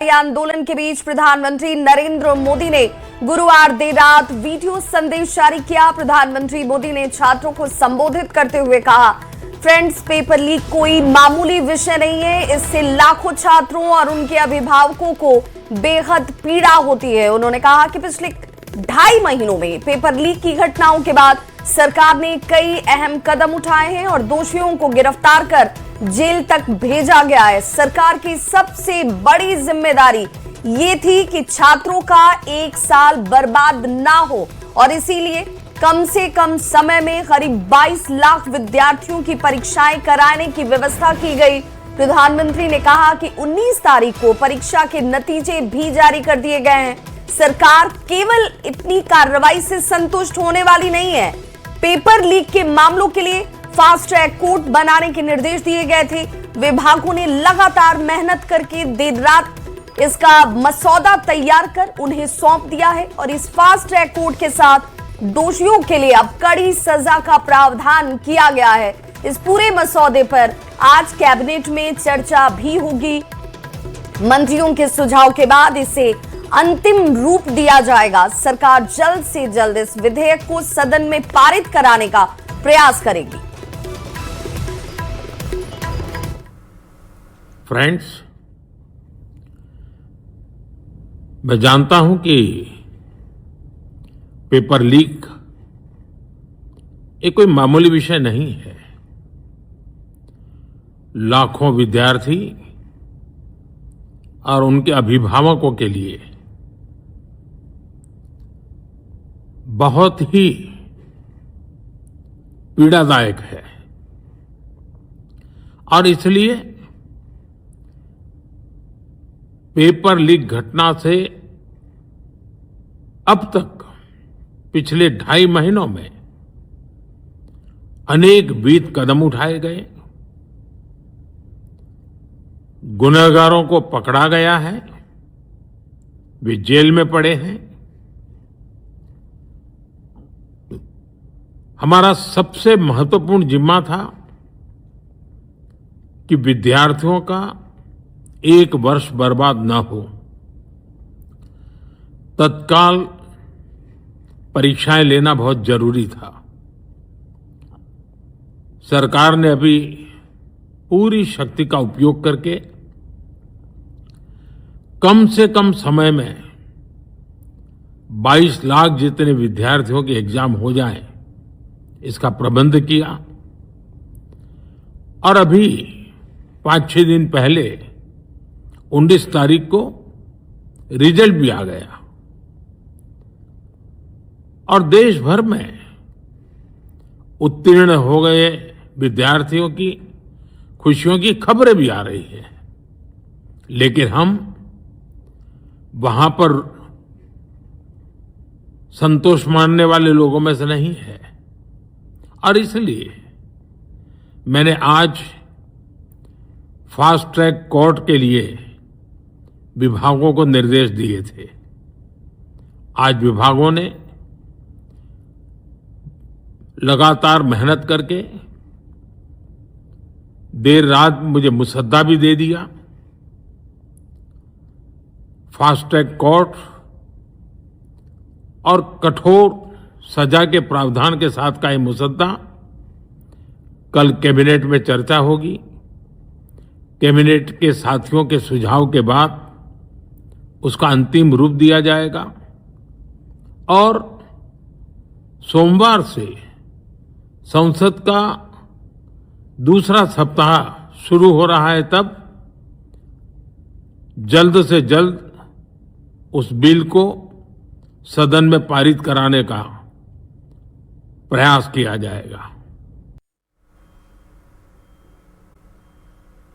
आंदोलन के बीच प्रधानमंत्री नरेंद्र मोदी ने गुरुवार देर रात वीडियो संदेश जारी किया। प्रधानमंत्री मोदी ने छात्रों को संबोधित करते हुए कहा, फ्रेंड्स, पेपर लीक कोई मामूली विषय नहीं है। इससे लाखों छात्रों और उनके अभिभावकों को बेहद पीड़ा होती है। उन्होंने कहा कि पिछले 2.5 महीनों में पेपर लीक की घटनाओं के बाद सरकार ने कई अहम कदम उठाए हैं और दोषियों को गिरफ्तार कर जेल तक भेजा गया है। सरकार की सबसे बड़ी जिम्मेदारी ये थी कि छात्रों का 1 साल बर्बाद ना हो और इसीलिए कम से कम समय में करीब 22 लाख विद्यार्थियों की परीक्षाएं कराने की व्यवस्था की गई। प्रधानमंत्री ने कहा कि 19 तारीख को परीक्षा के नतीजे भी जारी कर दिए गए हैं। सरकार केवल इतनी कार्रवाई से संतुष्ट होने वाली नहीं है। पेपर लीक के मामलों के लिए फास्ट ट्रैक कोर्ट बनाने के निर्देश दिए गए थे। विभागों ने लगातार मेहनत करके देर रात इसका मसौदा तैयार कर उन्हें सौंप दिया है और इस फास्ट ट्रैक कोर्ट के साथ दोषियों के लिए अब कड़ी सजा का प्रावधान किया गया है। इस पूरे मसौदे पर आज कैबिनेट में चर्चा भी होगी। मंत्रियों के सुझाव के बाद इसे अंतिम रूप दिया जाएगा। सरकार जल्द से जल्द इस विधेयक को सदन में पारित कराने का प्रयास करेगी। फ्रेंड्स, मैं जानता हूं कि पेपर लीक ये कोई मामूली विषय नहीं है। लाखों विद्यार्थी और उनके अभिभावकों के लिए बहुत ही पीड़ादायक है और इसलिए पेपर लीक घटना से अब तक पिछले 2.5 महीनों में अनेक विध कदम उठाए गए। गुनहगारों को पकड़ा गया है, वे जेल में पड़े हैं। हमारा सबसे महत्वपूर्ण जिम्मा था कि विद्यार्थियों का 1 वर्ष बर्बाद न हो। तत्काल परीक्षाएं लेना बहुत जरूरी था। सरकार ने अभी पूरी शक्ति का उपयोग करके कम से कम समय में 22 लाख जितने विद्यार्थियों के एग्जाम हो जाएं, इसका प्रबंध किया और अभी 5-6 दिन पहले 19 तारीख को रिजल्ट भी आ गया और देश भर में उत्तीर्ण हो गए विद्यार्थियों की खुशियों की खबरें भी आ रही हैं। लेकिन हम वहां पर संतोष मानने वाले लोगों में से नहीं है और इसलिए मैंने आज फास्ट ट्रैक कोर्ट के लिए विभागों को निर्देश दिए थे। आज विभागों ने लगातार मेहनत करके देर रात मुझे मुसद्दा भी दे दिया। फास्ट ट्रैक कोर्ट और कठोर सजा के प्रावधान के साथ का ये मुसद्दा कल कैबिनेट में चर्चा होगी। कैबिनेट के साथियों के सुझाव के बाद उसका अंतिम रूप दिया जाएगा और सोमवार से संसद का दूसरा सप्ताह शुरू हो रहा है। तब जल्द से जल्द उस बिल को सदन में पारित कराने का प्रयास किया जाएगा।